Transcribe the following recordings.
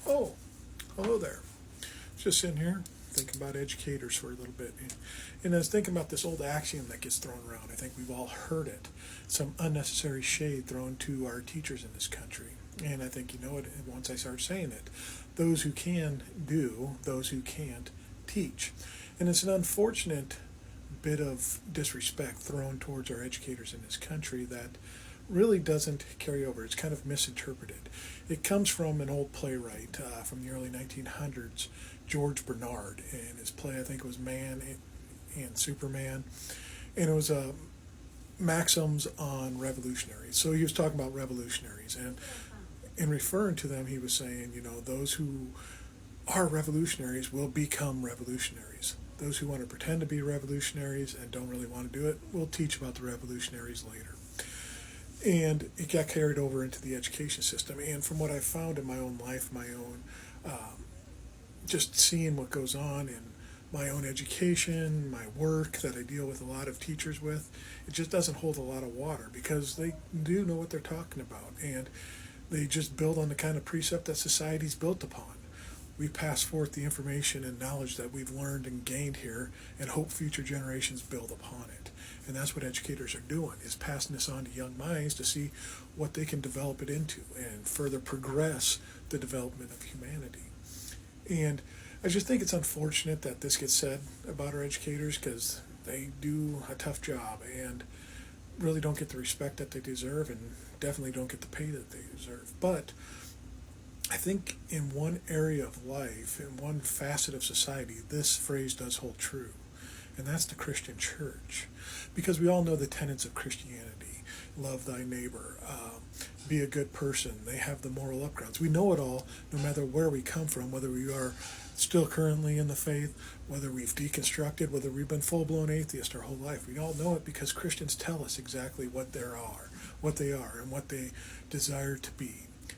Oh, hello there. Just sitting here thinking about educators for a little bit. And I was thinking about this old axiom that gets thrown around. I think we've all heard it. Some unnecessary shade thrown to our teachers in this country. And I think you know it once I start saying it. Those who can do, those who can't teach. And it's an unfortunate bit of disrespect thrown towards our educators in this country that really doesn't carry over. It's kind of misinterpreted. It comes from an old playwright from the early 1900s, George Bernard, and his play, I think it was Man and Superman, and it was maxims on revolutionaries. So he was talking about revolutionaries, and in referring to them, he was saying, you know, those who are revolutionaries will become revolutionaries. Those who want to pretend to be revolutionaries and don't really want to do it will teach about the revolutionaries later. And it got carried over into the education system. And from what I found in my own life, my own just seeing what goes on in my own education, my work that I deal with a lot of teachers with, it just doesn't hold a lot of water because they do know what they're talking about. And they just build on the kind of precept that society's built upon. We pass forth the information and knowledge that we've learned and gained here and hope future generations build upon it. And that's what educators are doing, is passing this on to young minds to see what they can develop it into and further progress the development of humanity. And I just think it's unfortunate that this gets said about our educators because they do a tough job and really don't get the respect that they deserve and definitely don't get the pay that they deserve. But I think in one area of life, in one facet of society, this phrase does hold true, and that's the Christian church. Because we all know the tenets of Christianity: love thy neighbor, be a good person. They have the moral upgrounds. We know it all, no matter where we come from, whether we are still currently in the faith, whether we've deconstructed, whether we've been full-blown atheists our whole life. We all know it because Christians tell us exactly what they are, and what they desire to be,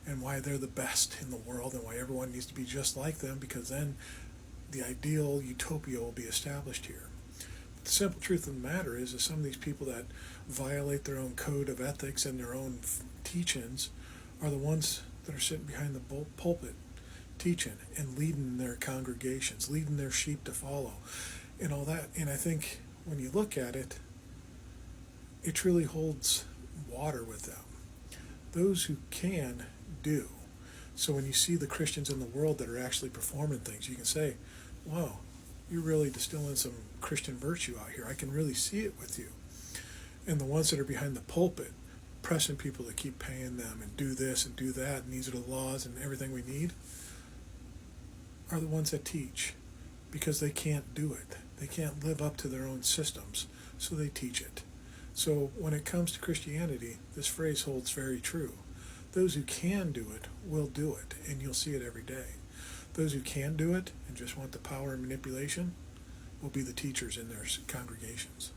and why they're the best in the world, and why everyone needs to be just like them, because then the ideal utopia will be established here. But the simple truth of the matter is that some of these people that violate their own code of ethics and their own teachings are the ones that are sitting behind the pulpit teaching and leading their congregations, leading their sheep to follow, and all that. And I think when you look at it, it truly holds water with them. Those who can do. So when you see the Christians in the world that are actually performing things, you can say, wow, you're really distilling some Christian virtue out here. I can really see it with you. And the ones that are behind the pulpit, pressing people to keep paying them and do this and do that, and these are the laws and everything we need, are the ones that teach because they can't do it. They can't live up to their own systems, so they teach it. So when it comes to Christianity, this phrase holds very true. Those who can do it will do it, and you'll see it every day. Those who can't do it and just want the power and manipulation will be the teachers in their congregations.